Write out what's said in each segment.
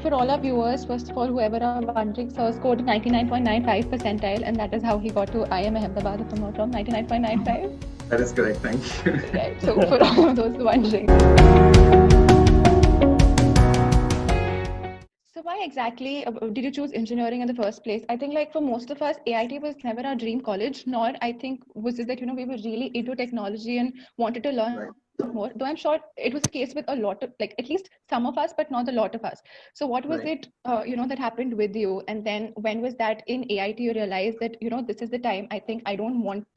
for all our viewers, first of all, whoever are wondering, Sir scored 99.95 percentile, and that is how he got to IIM Ahmedabad, if I'm not wrong, 99.95. That is correct, thank you. Right, so for all of those wondering. So why exactly did you choose engineering in the first place? I think like for most of us, AIT was never our dream college, nor I think was it that, we were really into technology and wanted to learn Right. more, though I'm sure it was a case with a lot of, like at least some of us, but not a lot of us. So what was Right. it, that happened with you? And then when was that in AIT you realized that, this is the time I think I don't want,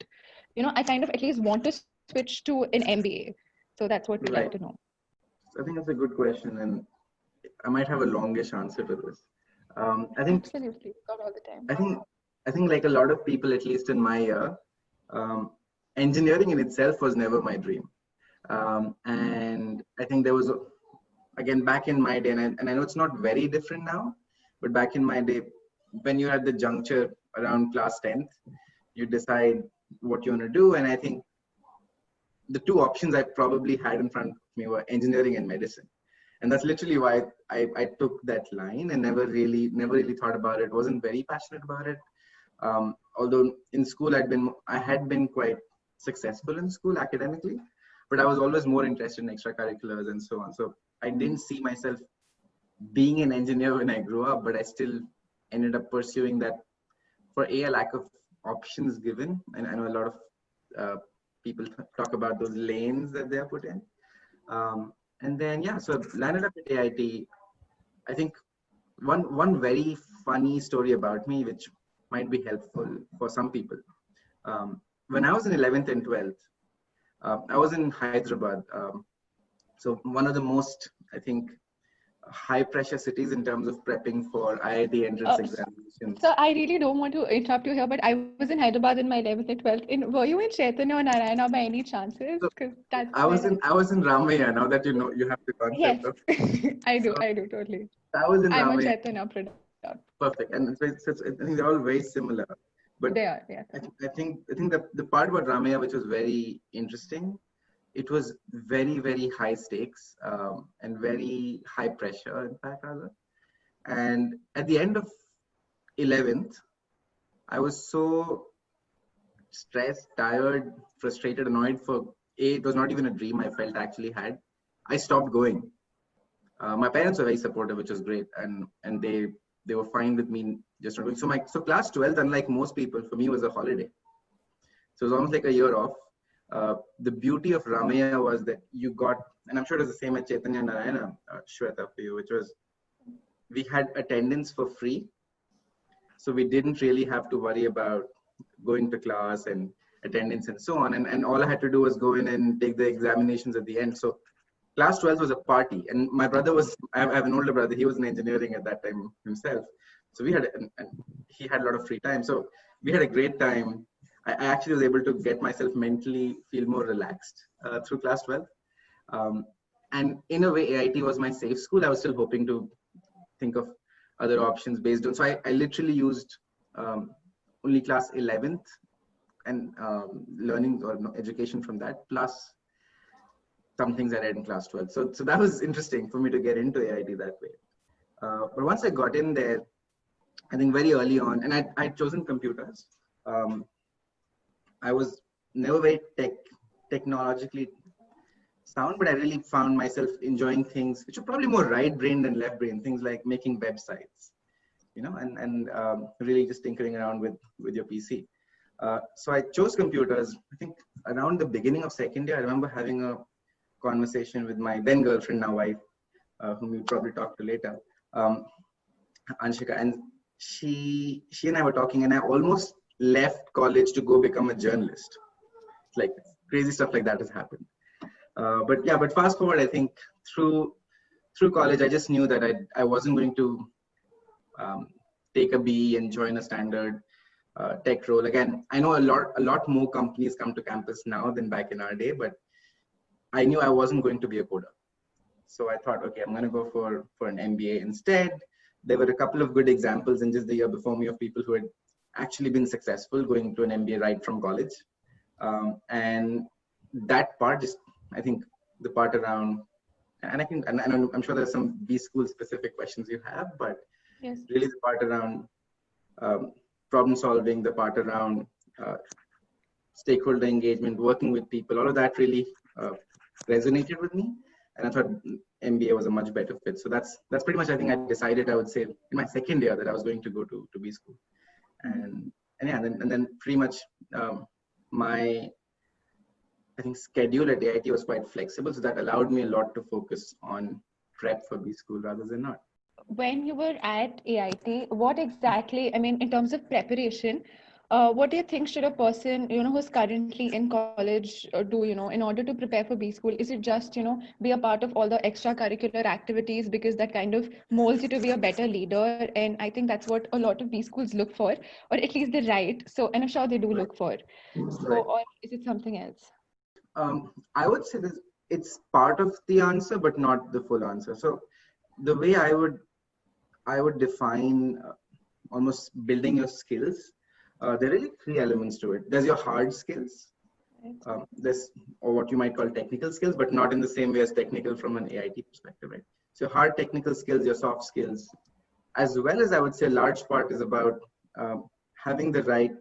I kind of at least want to switch to an MBA. So that's what we'd like to Right. know. So I think that's a good question, and I might have a longish answer to this. I think Absolutely, got all the time. I think like a lot of people, at least in my year, engineering in itself was never my dream. And I think there was, again, back in my day, and I know it's not very different now, but back in my day, when you're at the juncture around class 10th, you decide what you want to do. And I think the two options I probably had in front of me were engineering and medicine. And that's literally why I took that line and never really thought about it. Wasn't very passionate about it. Although in school I had been quite successful in school academically, but I was always more interested in extracurriculars and so on. So I didn't see myself being an engineer when I grew up, but I still ended up pursuing that for a lack of options given. And I know a lot of people talk about those lanes that they're put in. And then, yeah, so landed up at AIT. I think one very funny story about me, which might be helpful for some people. When I was in 11th and 12th, I was in Hyderabad. So one of the most, I think, high pressure cities in terms of prepping for IIT entrance examinations. So I really don't want to interrupt you here, but I was in Hyderabad in my 11th and 12th. Were you in Chaitanya or Narayana by any chances? So That's I was in Ramaiah. Now that you have the concept yes, of. I do totally. I was in I'm a Ramaiah. Chaitanya product. Perfect, and I think they're all very similar. But they are, yeah. I think the part about Ramaiah, which was very interesting, it was very, very high stakes and very high pressure, in fact, rather. And at the end of 11th, I was so stressed, tired, frustrated, annoyed it was not even a dream I felt I actually had. I stopped going. My parents were very supportive, which was great. And they were fine with me just not going. So class 12th, unlike most people, for me was a holiday. So it was almost like a year off. The beauty of Ramaiah was that you got, and I'm sure it was the same at Chaitanya Narayana, Shweta, for you, which was we had attendance for free. So we didn't really have to worry about going to class and attendance and so on. And all I had to do was go in and take the examinations at the end. So class 12 was a party. And my brother I have an older brother. He was in engineering at that time himself. So and he had a lot of free time. So we had a great time. I actually was able to get myself mentally feel more relaxed through class 12. And in a way, AIT was my safe school. I was still hoping to think of other options based on. So I literally used only class 11th and learning or education from that, plus some things I read in class 12. So that was interesting for me to get into AIT that way. But once I got in there, I think very early on, and I'd chosen computers. I was never very technologically sound, but I really found myself enjoying things which are probably more right-brained than left-brained, things like making websites, and really just tinkering around with your PC. So I chose computers. I think around the beginning of second year, I remember having a conversation with my then girlfriend, now wife, whom we'll probably talk to later, Anshika, and she and I were talking, and I almost left college to go become a journalist. Like crazy stuff like that has happened. But fast forward, I think through college, I just knew that I wasn't going to take a BE and join a standard tech role. Again, I know a lot more companies come to campus now than back in our day, but I knew I wasn't going to be a coder. So I thought, okay, I'm going to go for an MBA instead. There were a couple of good examples in just the year before me of people who had actually been successful going to an MBA right from college. And that part, just I think the part around and I'm sure there's some B school specific questions you have, but Yes. really the part around problem solving, the part around stakeholder engagement, working with people, all of that really resonated with me, and I thought MBA was a much better fit. So that's pretty much, I think I decided, I would say, in my second year that I was going to go to B school, and yeah, and then pretty much my, I think, schedule at AIT was quite flexible, so that allowed me a lot to focus on prep for B school rather than not. When you were at AIT, what exactly, I mean, in terms of preparation, what do you think should a person, who's currently in college do, in order to prepare for B school? Is it just, be a part of all the extracurricular activities, because that kind of molds you to be a better leader? And I think that's what a lot of B schools look for, or at least they write. So, and I'm sure they do look for. So, or is it something else? I would say this, it's part of the answer, but not the full answer. So the way I would define almost building your skills, there are really three elements to it. There's your hard skills. There's, or what you might call technical skills, but not in the same way as technical from an AIT perspective, right? So hard technical skills, your soft skills, as well as, I would say, a large part is about having the right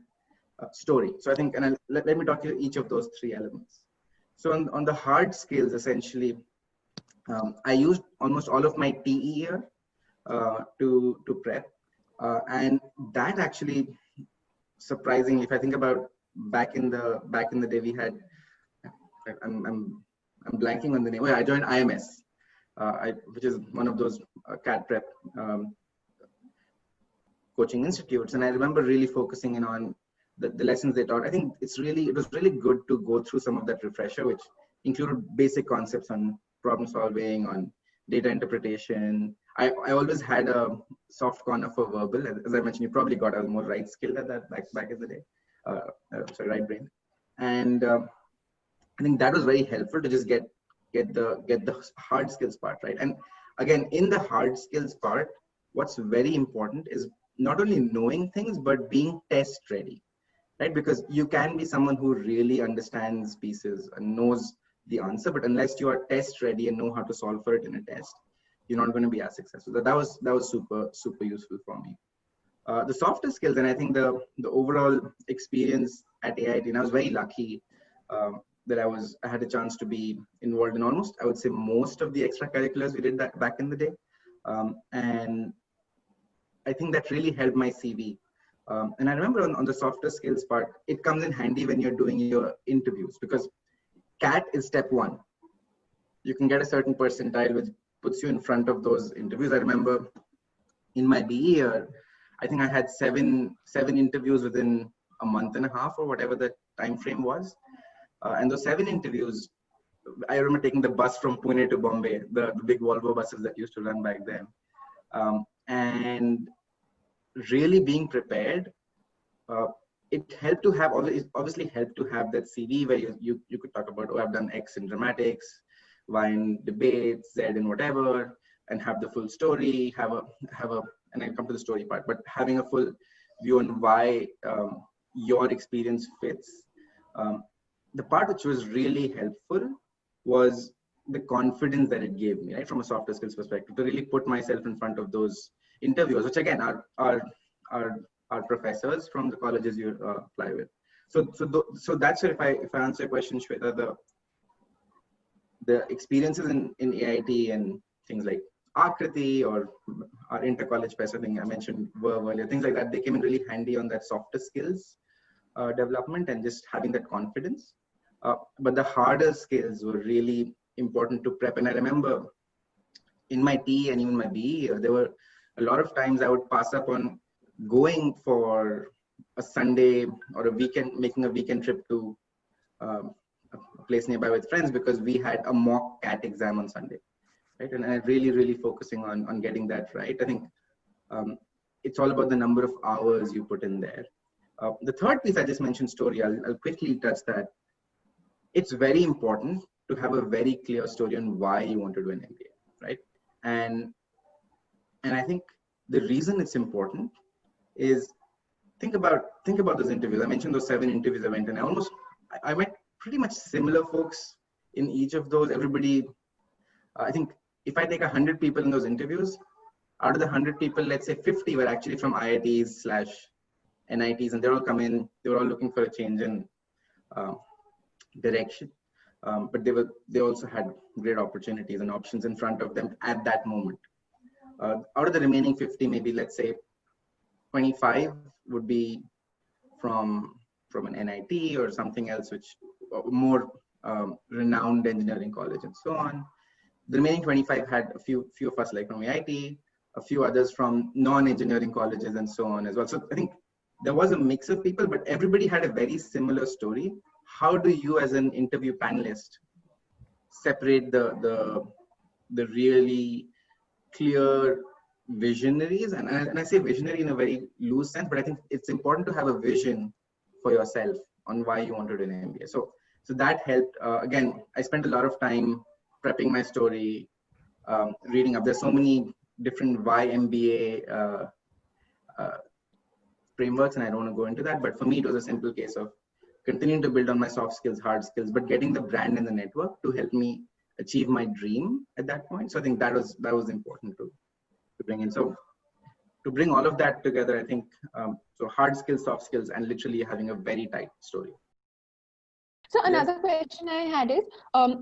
story. So I think, and let me talk you each of those three elements. So on the hard skills, essentially, I used almost all of my TE year to prep, and that actually, surprisingly, if I think about back in the day, we had, I'm blanking on the name. I joined IMS, which is one of those CAT prep coaching institutes, and I remember really focusing in on the lessons they taught. I think it was really good to go through some of that refresher, which included basic concepts on problem solving, on data interpretation. I always had a soft corner for verbal. As I mentioned, you probably got a more right skill at that back in the day. Right brain. And I think that was very helpful to just get the hard skills part right. And again, in the hard skills part, what's very important is not only knowing things, but being test ready. Right? Because you can be someone who really understands pieces and knows the answer, but unless you are test ready and know how to solve for it in a test, you're not going to be as successful. So that was super useful for me. The softer skills, and I think the overall experience at AIT, and I was very lucky that I had a chance to be involved in almost, I would say, most of the extracurriculars we did that back in the day, and I think that really helped my CV. And I remember on the softer skills part, it comes in handy when you're doing your interviews, because CAT is step one. You can get a certain percentile, which puts you in front of those interviews. I remember in my BE year, I think I had seven interviews within a month and a half, or whatever the time frame was. And those 7 interviews, I remember taking the bus from Pune to Bombay, the big Volvo buses that used to run back then. And really being prepared, it helped to have, obviously helped to have that CV where you could talk about, oh, I've done X in dramatics, Y in debates, Z in whatever, and have the full story, have a, and I'll come to the story part, but having a full view on why your experience fits. The part which was really helpful was the confidence that it gave me, right, from a softer skills perspective, to really put myself in front of those interviewers, which again are professors from the colleges you apply with. So that's if I answer your question, Shweta, the experiences in AIT and things like Akriti or our inter-college fest, I think I mentioned Verve earlier, things like that, they came in really handy on that softer skills development and just having that confidence. But the harder skills were really important to prep. And I remember in my TE and even my BE, there were a lot of times I would pass up on going for a Sunday or a weekend, making a weekend trip to a place nearby with friends, because we had a mock CAT exam on Sunday, right? And I really focusing on getting that right. I think it's all about the number of hours you put in there. The third piece I just mentioned, story, I'll quickly touch that. It's very important to have a very clear story on why you want to do an MBA, right? And I think the reason it's important is think about those interviews. I mentioned those 7 interviews I went, and I met pretty much similar folks in each of those. Everybody I think if I take 100 people in those interviews, out of the 100 people, let's say 50 were actually from IITs slash NITs, and they all come in. They were all looking for a change in direction, but they also had great opportunities and options in front of them at that moment. Out of the remaining 50, maybe let's say 25 would be from an NIT or something else, which more renowned engineering college and so on. The remaining 25 had a few of us like from AIT, a few others from non-engineering colleges and so on as well. So I think there was a mix of people, but everybody had a very similar story. How do you, as an interview panelist, separate the really clear visionaries? And I say visionary in a very loose sense, but I think it's important to have a vision for yourself on why you want to do an MBA. So that helped. Again, I spent a lot of time prepping my story, reading up. There's so many different why MBA frameworks, and I don't want to go into that. But for me, it was a simple case of continuing to build on my soft skills, hard skills, but getting the brand and the network to help me achieve my dream at that point. So I think that was important to bring in. So to bring all of that together, I think so hard skills, soft skills, and literally having a very tight story. So another question I had is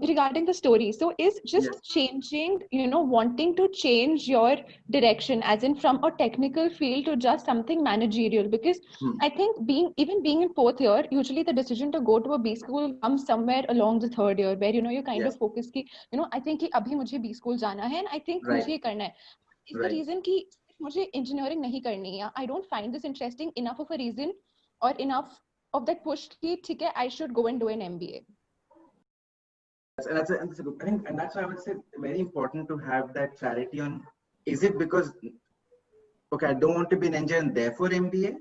regarding the story. So is just changing, wanting to change your direction, as in from a technical field to just something managerial? Because I think being in fourth year, usually the decision to go to a B school comes somewhere along the third year, where you kind of focus ki, I think कि अभी मुझे B school जाना है, and I think मुझे ये करना है. Is the reason कि मुझे engineering नहीं करनी है? I don't find this interesting enough of a reason or enough of that push ki, okay, I should go and do an MBA. And that's a good thing. And that's why I would say very important to have that clarity on, is it because, okay, I don't want to be an engineer and therefore MBA?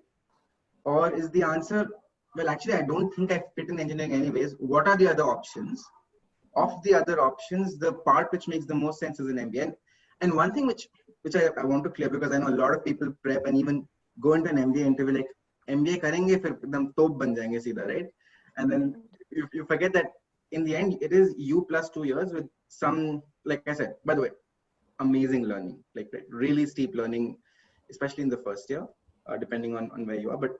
Or is the answer, well, actually, I don't think I fit in engineering anyways. What are the other options? Of the other options, the part which makes the most sense is an MBA. And one thing which I want to clear, because I know a lot of people prep and even go into an MBA interview like, MBA करेंगे फिर एकदम तोप बन जाएंगे सीधा, right? And then you forget that in the end it is you plus 2 years with some, like I said, by the way, amazing learning, like really steep learning, especially in the first year, depending on where you are. But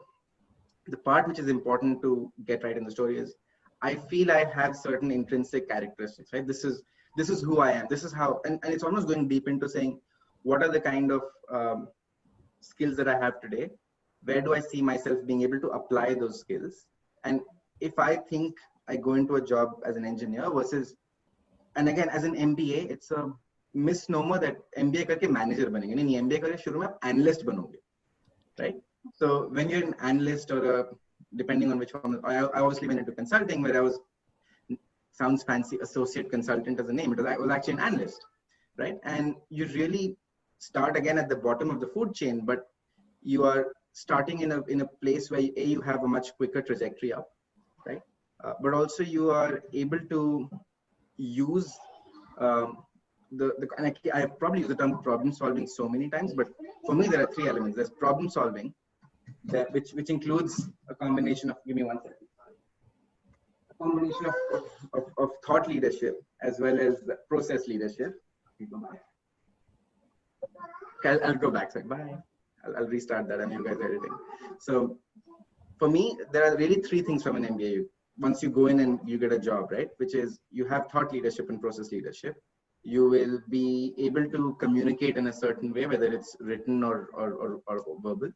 the part which is important to get right in the story is, I feel I have certain intrinsic characteristics, right? This is who I am. This is how, and it's almost going deep into saying, what are the kind of skills that I have today? Where do I see myself being able to apply those skills? And if I think I go into a job as an engineer versus, and again, as an MBA, it's a misnomer that MBA करके manager बनेंगे. नहीं, MBA करके शुरू में आप analyst बनोगे, right? So when you're an analyst or depending on which form, I obviously went into consulting where I was, sounds fancy, associate consultant as a name, I was actually an analyst, right? And you really start again at the bottom of the food chain, but you are starting in a place where you have a much quicker trajectory up, right? But also you are able to use and I have probably used the term problem solving so many times, but for me there are 3 elements. There's problem solving, which includes a combination of, give me one second, a combination of thought leadership as well as process leadership. Okay, I'll go back. Sorry, bye. I'll restart that and you guys are editing. So for me, there are really 3 things from an MBA. Once you go in and you get a job, right? Which is you have thought leadership and process leadership. You will be able to communicate in a certain way, whether it's written or verbal.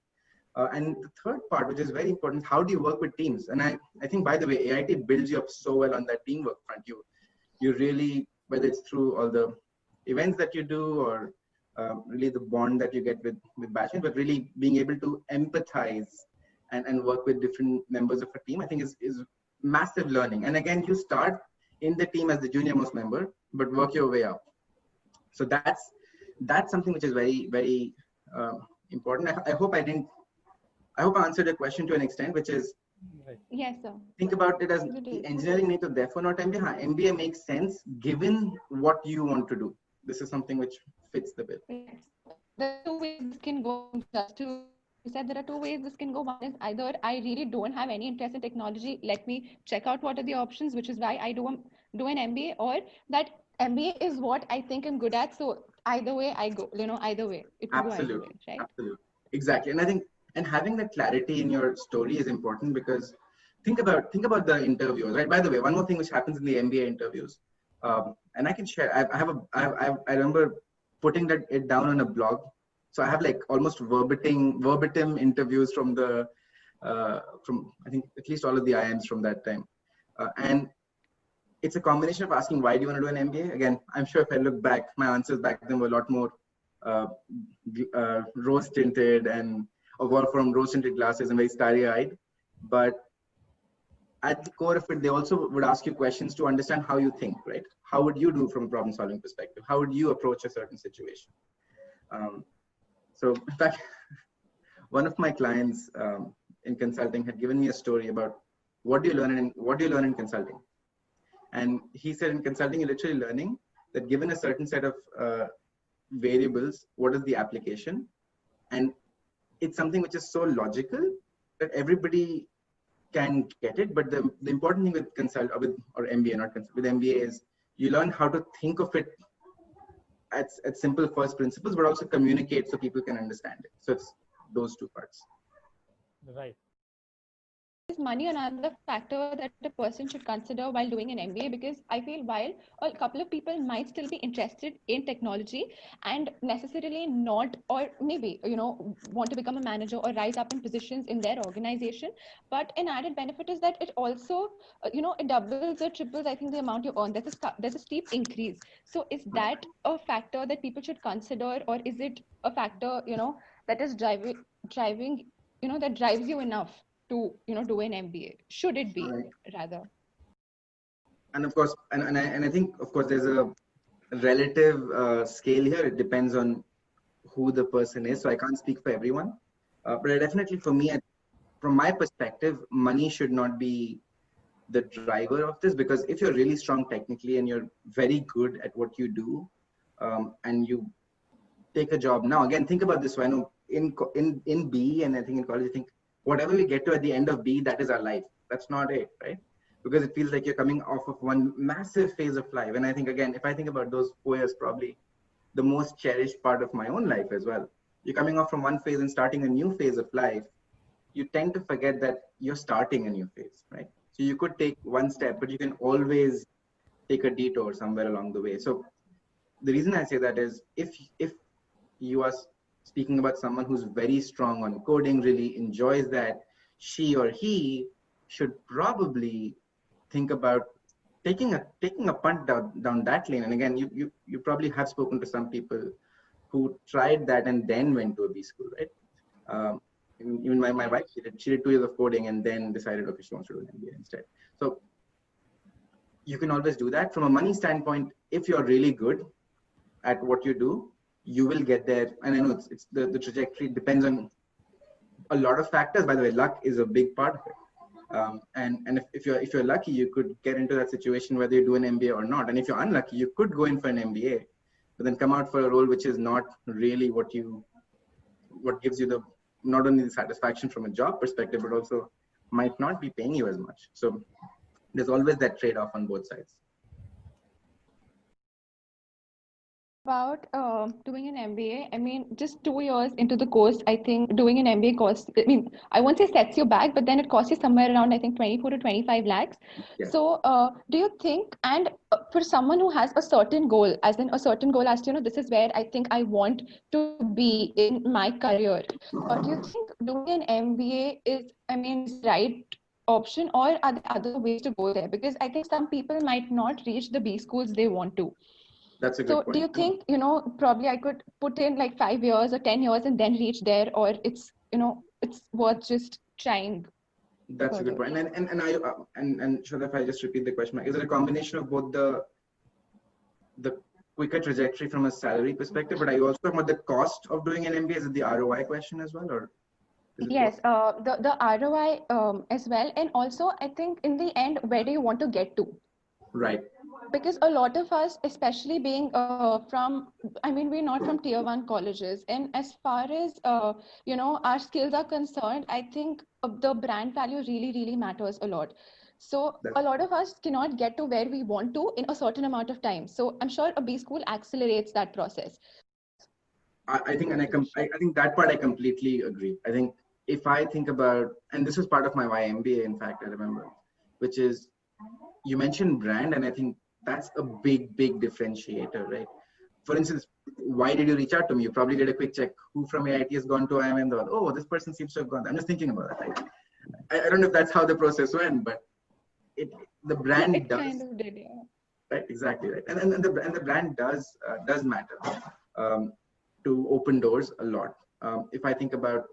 And the third part, which is very important, how do you work with teams? And I think, by the way, AIT builds you up so well on that teamwork front. You really, whether it's through all the events that you do or really the bond that you get with batchmates, but really being able to empathize and work with different members of a team, I think is massive learning. And again, you start in the team as the junior most member, but work your way up. So that's something which is very, very important. I hope I answered your question to an extent, which is, yes, sir. Think about it as engineering need to therefore not MBA. MBA makes sense given what you want to do. This is something which fits the bill. Yes. There are 2 ways this can go. You said there are 2 ways this can go. One is either I really don't have any interest in technology. Let me check out what are the options, which is why I do an MBA, or that MBA is what I think I'm good at. So either way I go, either way. It could go either way, Absolutely, right? absolutely, exactly. And I think, and having that clarity in your story is important, because think about the interviewers, right? By the way, one more thing which happens in the MBA interviews, and I can share. I remember putting it down on a blog. So I have like almost verbatim interviews from the from I think at least all of the IIMs from that time, and it's a combination of asking why do you want to do an MBA. Again, I'm sure if I look back, my answers back then were a lot more uh, rose tinted and or from rose tinted glasses and very starry eyed. But at the core of it, they also would ask you questions to understand how you think, right? How would you do from a problem solving perspective? How would you approach a certain situation? Um, so, in fact, one of my clients in consulting had given me a story about what do you learn in consulting. And he said in consulting, you're literally learning that given a certain set of variables, what is the application? And it's something which is so logical that everybody can get it. But the important thing with or MBA, not consult, with MBA is you learn how to think of it at simple first principles, but also communicate so people can understand it. So it's those two parts. Right. Is money another factor that a person should consider while doing an MBA? Because I feel while a couple of people might still be interested in technology and necessarily not, or maybe, want to become a manager or rise up in positions in their organization, but an added benefit is that it also, it doubles or triples, I think, the amount you earn. There's a steep increase. So is that a factor that people should consider, or is it a factor, that is driving, that drives you enough to do an MBA? Should it be, Right. rather? And of course, and I think of course there's a relative scale here. It depends on who the person is. So I can't speak for everyone, but definitely for me, from my perspective, money should not be the driver of this, because if you're really strong technically and you're very good at what you do, and you take a job now, again, think about this. So I know in B, and I think in college, I think whatever we get to at the end of B, that is our life. That's not it, right? Because it feels like you're coming off of one massive phase of life. And I think, again, if I think about those 4 years, probably the most cherished part of my own life as well. You're coming off from one phase and starting a new phase of life. You tend to forget that you're starting a new phase, right? So you could take one step, but you can always take a detour somewhere along the way. So the reason I say that is if you are speaking about someone who's very strong on coding, really enjoys that, she or he should probably think about taking a punt down that lane. And again, you probably have spoken to some people who tried that and then went to a B school, right? Even my wife, she did 2 years of coding and then decided, okay, she wants to do an MBA instead. So you can always do that. From a money standpoint, if you're really good at what you do, you will get there. And I know it's the trajectory depends on a lot of factors. By the way, luck is a big part of it. And if you're lucky, you could get into that situation whether you do an MBA or not. And if you're unlucky, you could go in for an MBA, but then come out for a role which is not really what gives you not only the satisfaction from a job perspective, but also might not be paying you as much. So there's always that trade-off on both sides. About doing an MBA, I mean, just 2 years into the course, I think doing an MBA costs, I mean, I won't say sets you back, but then it costs you somewhere around, I think, 24 to 25 lakhs. Yeah. So do you think, and for someone who has a certain goal, as to, this is where I think I want to be in my career, do you think doing an MBA is the right option, or are there other ways to go there? Because I think some people might not reach the B schools they want to. That's a good So point. do you think, probably I could put in like 5 years or 10 years and then reach there, or it's worth just trying? That's further? a good point. And Shraddha, if I just repeat the question, is it a combination of both the quicker trajectory from a salary perspective, but are you also talking about the cost of doing an MBA? Is it the ROI question as well, or? Yes, the ROI as well. And also, I think in the end, where do you want to get to? Right. Because a lot of us, especially being we're not from tier 1 colleges. And as far as, our skills are concerned, I think the brand value really, really matters a lot. So a lot of us cannot get to where we want to in a certain amount of time. So I'm sure a B school accelerates that process. I think, and I think that part I completely agree. I think if I think about, and this was part of my YMBA, in fact, I remember, which is you mentioned brand, and I think that's a big differentiator, right? For instance, why did you reach out to me? You probably did a quick check. Who from AIT has gone to IIM? Thought, oh, this person seems to have gone. I'm just thinking about that. Right? I don't know if that's how the process went, but the brand it does. Kind of did, yeah. Right, exactly right, and the brand does matter to open doors a lot. If I think about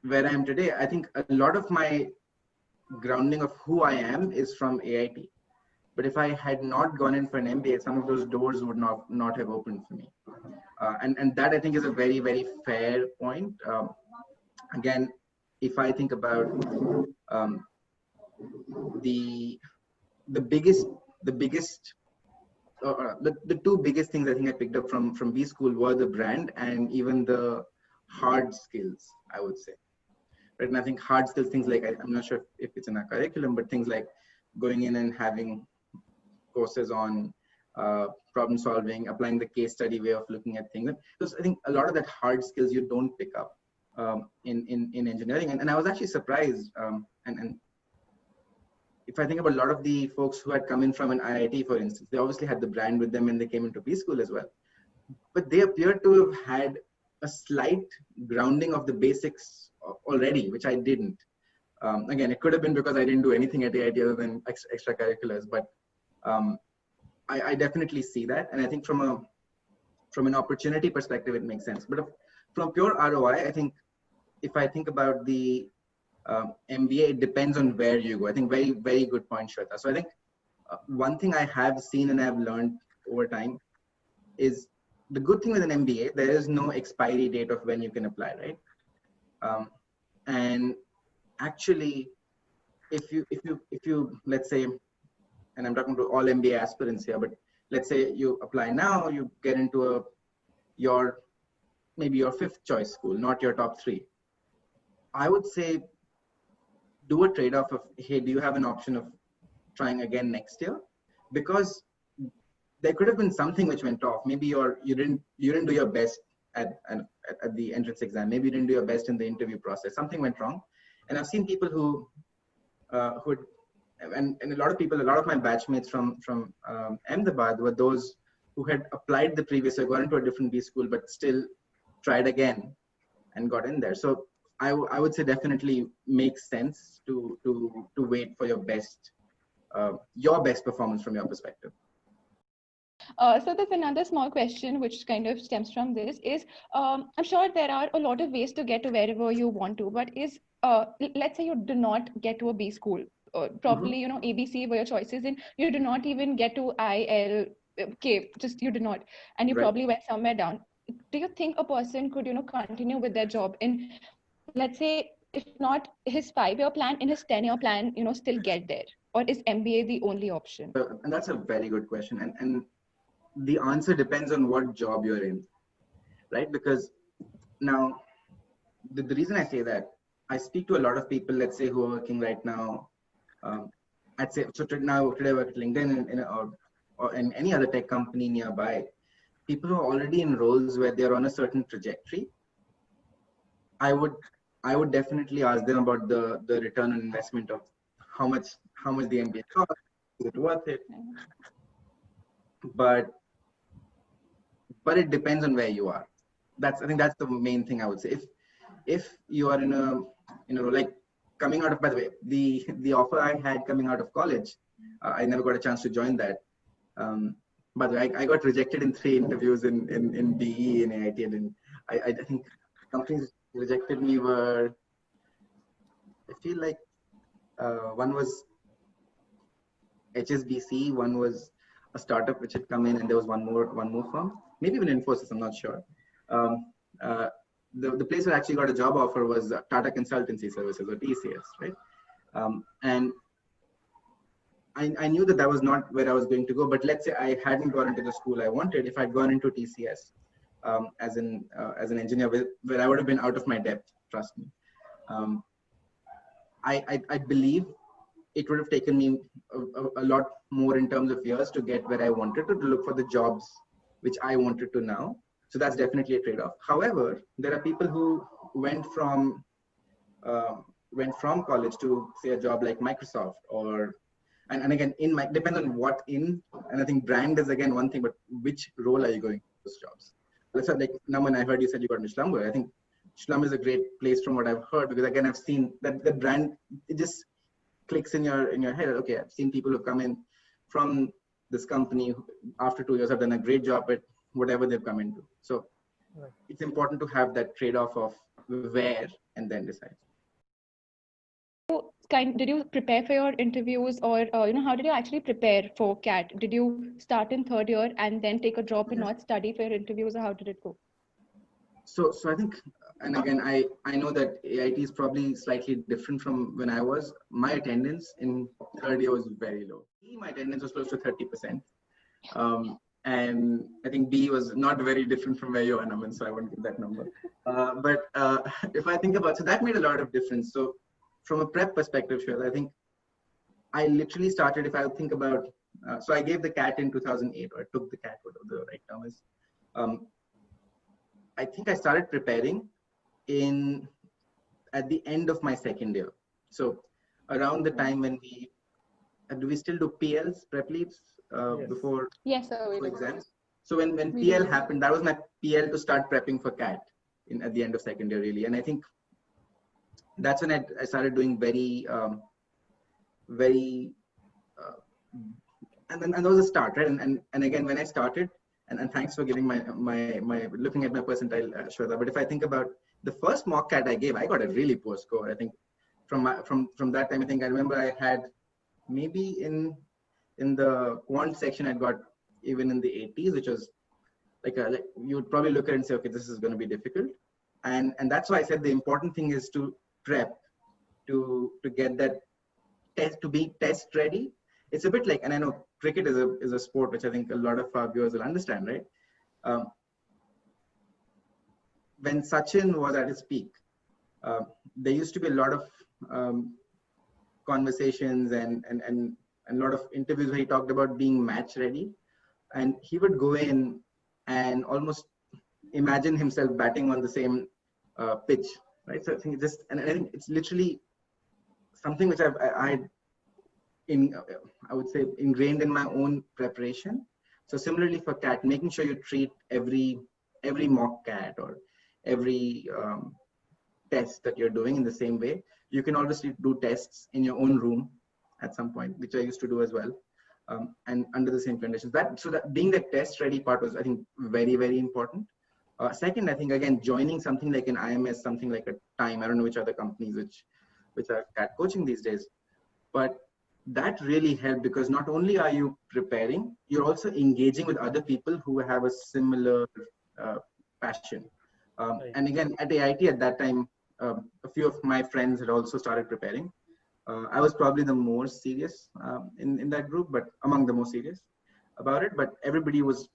where I am today, I think a lot of my grounding of who I am is from AIT. But if I had not gone in for an MBA, some of those doors would not have opened for me. And that I think is a very fair point. Again, if I think about the biggest the two biggest things I think I picked up from B school were the brand and even the hard skills, I would say. Right, and I think hard skills, things like I'm not sure if it's in our curriculum, but things like going in and having courses on problem solving, applying the case study way of looking at things. Because I think a lot of that hard skills you don't pick up in engineering, and I was actually surprised. And if I think about a lot of the folks who had come in from an IIT, for instance, they obviously had the brand with them and they came into B school as well. But they appear to have had a slight grounding of the basics already, which I didn't. Again, it could have been because I didn't do anything at AIT other than extracurriculars, but I definitely see that. And I think from an opportunity perspective, it makes sense. But from pure ROI, I think if I think about the MBA, it depends on where you go. I think very good point, Shweta. So I think one thing I have seen and I've learned over time is the good thing with an MBA, there is no expiry date of when you can apply, right? And actually, if you let's say, and I'm talking to all MBA aspirants here, but let's say you apply now, you get into maybe your fifth choice school, not your top three. I would say do a trade-off of, hey, do you have an option of trying again next year? Because there could have been something which went off. Maybe you didn't do your best at the entrance exam. Maybe you didn't do your best in the interview process. Something went wrong. And I've seen people who and a lot of my batchmates from Ahmedabad were those who had applied the previous year, got into a different B school, but still tried again and got in there. So I would say definitely makes sense to wait for your best performance from your perspective. So there's another small question which kind of stems from this is, I'm sure there are a lot of ways to get to wherever you want to, but let's say you do not get to a B school, probably, ABC were your choices and you do not even get to ILK, just you do not, and you probably went somewhere down. Do you think a person could, continue with their job in, let's say, if not his 5-year plan, in his 10-year plan, still get there? Or is MBA the only option? And that's a very good question. And the answer depends on what job you're in, right? Because now, the reason I say that, I speak to a lot of people, let's say, who are working right now. I'd say, so today I work at LinkedIn or in any other tech company nearby. People who are already in roles where they're on a certain trajectory, I would definitely ask them about the return on investment of how much the MBA costs. Is it worth it? But it depends on where you are. I think that's the main thing I would say. If you are in a like coming out of, by the way, the offer I had coming out of college, I never got a chance to join that. By the way, I got rejected in 3 interviews in BE and AIT, and I think companies rejected me were, I feel like one was HSBC, one was a startup which had come in, and there was one more firm, maybe even Infosys, I'm not sure. The place where I actually got a job offer was Tata Consultancy Services, or TCS, right? And I knew that was not where I was going to go, but let's say I hadn't gone into the school I wanted. If I'd gone into TCS as an engineer, where I would have been out of my depth, trust me. I believe it would have taken me a lot more in terms of years to get where I wanted to look for the jobs which I wanted to now. So that's definitely a trade-off. However, there are people who went from college to say a job like Microsoft, or and again in my depends on what in, and I think brand is again one thing, but which role are you going for those jobs? Let's say like Naman, I heard you said you got Schlumberger. I think Schlum is a great place from what I've heard, because again I've seen that the brand, it just clicks in your head. Okay, I've seen people who come in from this company after 2 years have done a great job at whatever they've come into. So Right. it's important to have that trade-off of where and then decide. Did you prepare for your interviews, or how did you actually prepare for CAT? Did you start in third year and then take a drop and not study for your interviews, or how did it go? So I think, and again, I know that AIT is probably slightly different from when I was. My attendance in third year was very low. My attendance was close to 30%. And I think B was not very different from where you are, Naman, so I won't give that number. But if I think about, so that made a lot of difference. So from a prep perspective, Shweta, I think I literally started, if I think about, so I gave the CAT in 2008, or I took the CAT, whatever the right term is. I think I started preparing at the end of my second year. So around the time when do we still do PLs, prep leads, Yes. before exams? So when PL happened, that was my PL to start prepping for CAT at the end of second year, really. And I think that's when I started doing very, and that was a start, right? And again, when I started, and thanks for giving my looking at my percentile, Shweta. But if I think about the first mock CAT I gave, I got a really poor score. I think from that time, I think I remember I had maybe in the quant section, I got even in the 80s, which was like you would probably look at it and say, okay, this is going to be difficult. And that's why I said the important thing is to prep, to get that test, to be test ready. It's a bit like, and I know cricket is a sport which I think a lot of our viewers will understand, right? When Sachin was at his peak, there used to be a lot of conversations and a lot of interviews where he talked about being match ready, and he would go in and almost imagine himself batting on the same pitch, right? So I think I think it's literally something which I would say ingrained in my own preparation. So similarly for CAT, making sure you treat every mock CAT or every test that you're doing in the same way. You can obviously do tests in your own room at some point, which I used to do as well, and under the same conditions. So that being the test ready part was, I think, very, very important. Second, I think, again, joining something like an IMS, something like a Time, I don't know which other companies which are CAT coaching these days, but that really helped, because not only are you preparing, you're also engaging with other people who have a similar passion. Right. And again, at AIT at that time, a few of my friends had also started preparing. I was probably the more serious in that group, but among the more serious about it. But everybody was,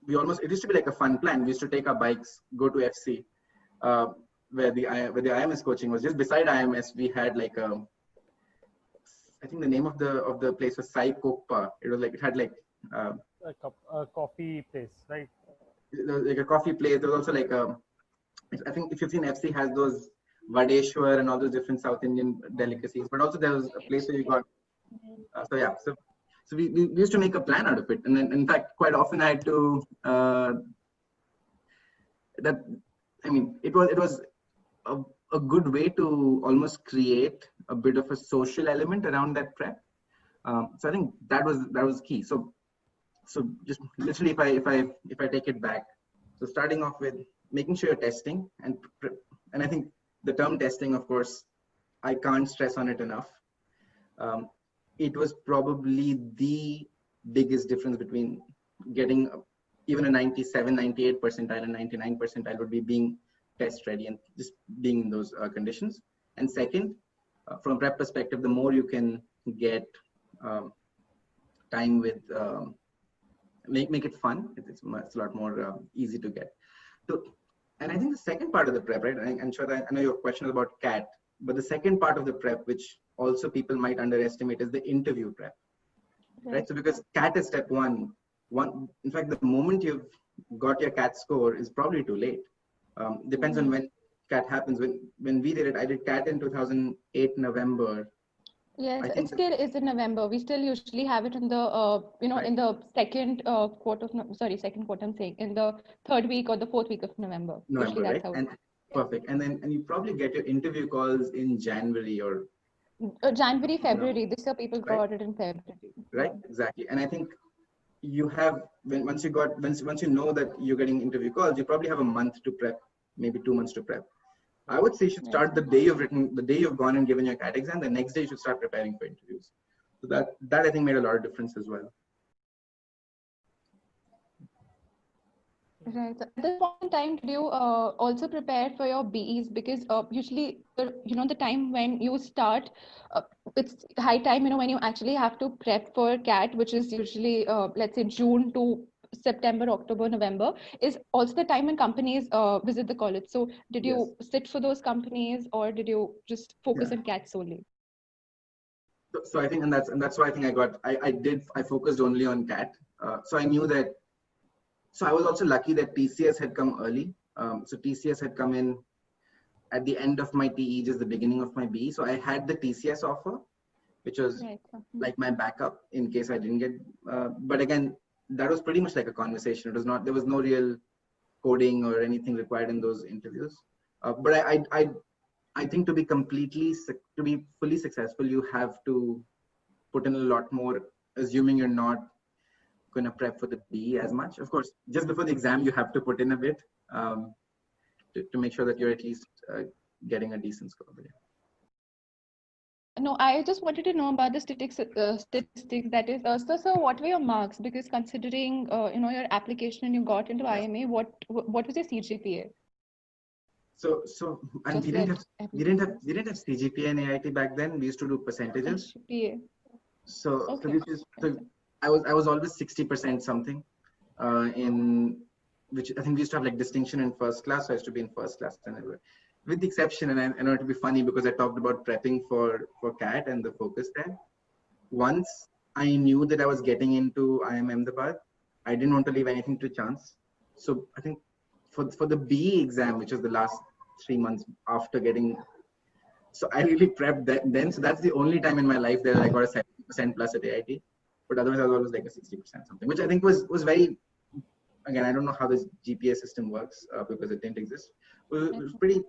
it used to be like a fun plan. We used to take our bikes, go to FC, where the IMS coaching was. Just beside IMS, we had like I think the name of the place was Sai Kokpa. It was like, it had like A coffee place, right? Like a coffee place. There was also like I think if you've seen, FC has those Vadeshwar and all those different South Indian delicacies, but also there was a place where you got, so we used to make a plan out of it. And then, in fact, quite often I had to, it was a good way to almost create a bit of a social element around that prep. So I think that was key. So just literally, if I take it back, so starting off with making sure you're testing, and I think the term testing, of course, I can't stress on it enough. It was probably the biggest difference between getting even a 97, 98 percentile and 99 percentile would be being test ready and just being in those conditions. And second, from a prep perspective, the more you can get time with, make it fun. It's a lot more easy to get. So, and I think the second part of the prep, right? I'm sure that I know your question is about CAT. But the second part of the prep, which also people might underestimate, is the interview prep, right? So because CAT is step one, in fact, the moment you've got your CAT score is probably too late. Depends on when CAT happens. When we did it, I did CAT in 2008 November. Yes, it still is in November. We still usually have it in the, in the second quarter second quarter, I'm saying, in the third week or the fourth week of November. Usually right? And perfect. And you probably get your interview calls in January or January, February. This year people got it in February. Right, exactly. And I think you have, once you know that you're getting interview calls, you probably have a month to prep, maybe 2 months to prep. I would say you should start the day you've gone and given your CAT exam. The next day you should start preparing for interviews. So that I think made a lot of difference as well. Right. So at this point in time, did you also prepare for your BEs? Because usually, the time when you start, it's high time, when you actually have to prep for CAT, which is usually, let's say, June to September, October, November, is also the time when companies visit the college. So did you sit for those companies, or did you just focus on CAT solely? So I think, and that's why I think I focused only on CAT. So I knew that. So I was also lucky that TCS had come early. So TCS had come in at the end of my TE, just the beginning of my BE. So I had the TCS offer, which was like my backup in case I didn't get. But again, that was pretty much like a conversation. It was not. There was no real coding or anything required in those interviews. But I think to be fully successful, you have to put in a lot more, assuming you're not going to prep for the BE as much. Of course, just before the exam, you have to put in a bit to make sure that you're at least getting a decent score. No, I just wanted to know about the statistics. That is, so what were your marks? Because considering your application you got into IMA, what was your CGPA? So and we didn't have CGPA and AIT back then. We used to do percentages. CGPA. So I was always 60% something in which I think we used to have like distinction in first class. So I used to be in first class with the exception, and I know it'll be funny because I talked about prepping for CAT and the focus there. Once I knew that I was getting into IIM Ahmedabad, I didn't want to leave anything to chance. So I think for the BE exam, which was the last 3 months after getting, so I really prepped then. So that's the only time in my life that I got a 70% plus at AIT. But otherwise I was always like a 60% something, which I think was very, again, I don't know how this GPA system works because it didn't exist. It was pretty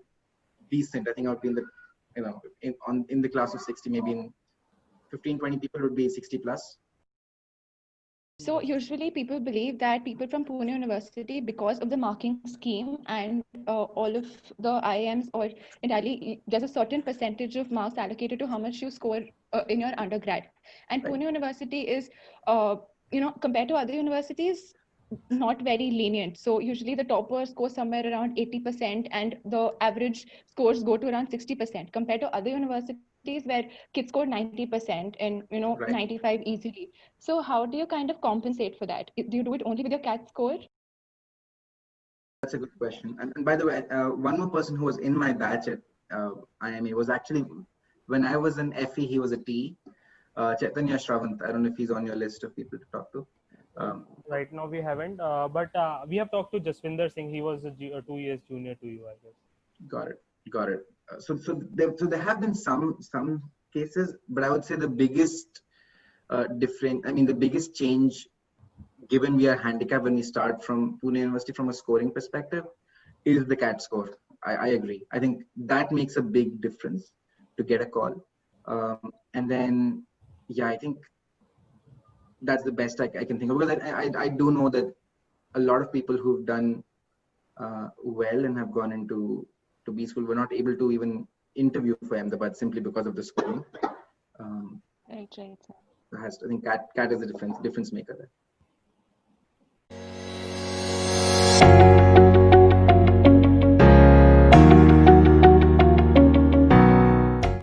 decent. I think I would be in the, in the class of 60, maybe in 15, 20 people would be 60 plus. So usually people believe that people from Pune University, because of the marking scheme and all of the IIMs or entirely, there's a certain percentage of marks allocated to how much you score in your undergrad. And Pune University is, compared to other universities, not very lenient. So usually the toppers score somewhere around 80% and the average scores go to around 60% compared to other universities where kids score 90% and 95 easily. So how do you kind of compensate for that? Do you do it only with your CAT score? That's a good question. And by the way, one more person who was in my batch at IMA was actually, when I was an FE, he was a T. Chaitanya Shravant. I don't know if he's on your list of people to talk to. Right now we haven't, but we have talked to Jaswinder Singh. He was 2 years junior to you, I guess. Got it. So there have been some cases, but I would say the biggest the biggest change, given we are handicapped when we start from Pune University from a scoring perspective, is the CAT score. I agree. I think that makes a big difference to get a call. And then, I think that's the best I can think of, because I do know that a lot of people who've done well and have gone into B school were not able to even interview for Ahmedabad simply because of the scoring. Right. I think CAT is a difference maker there.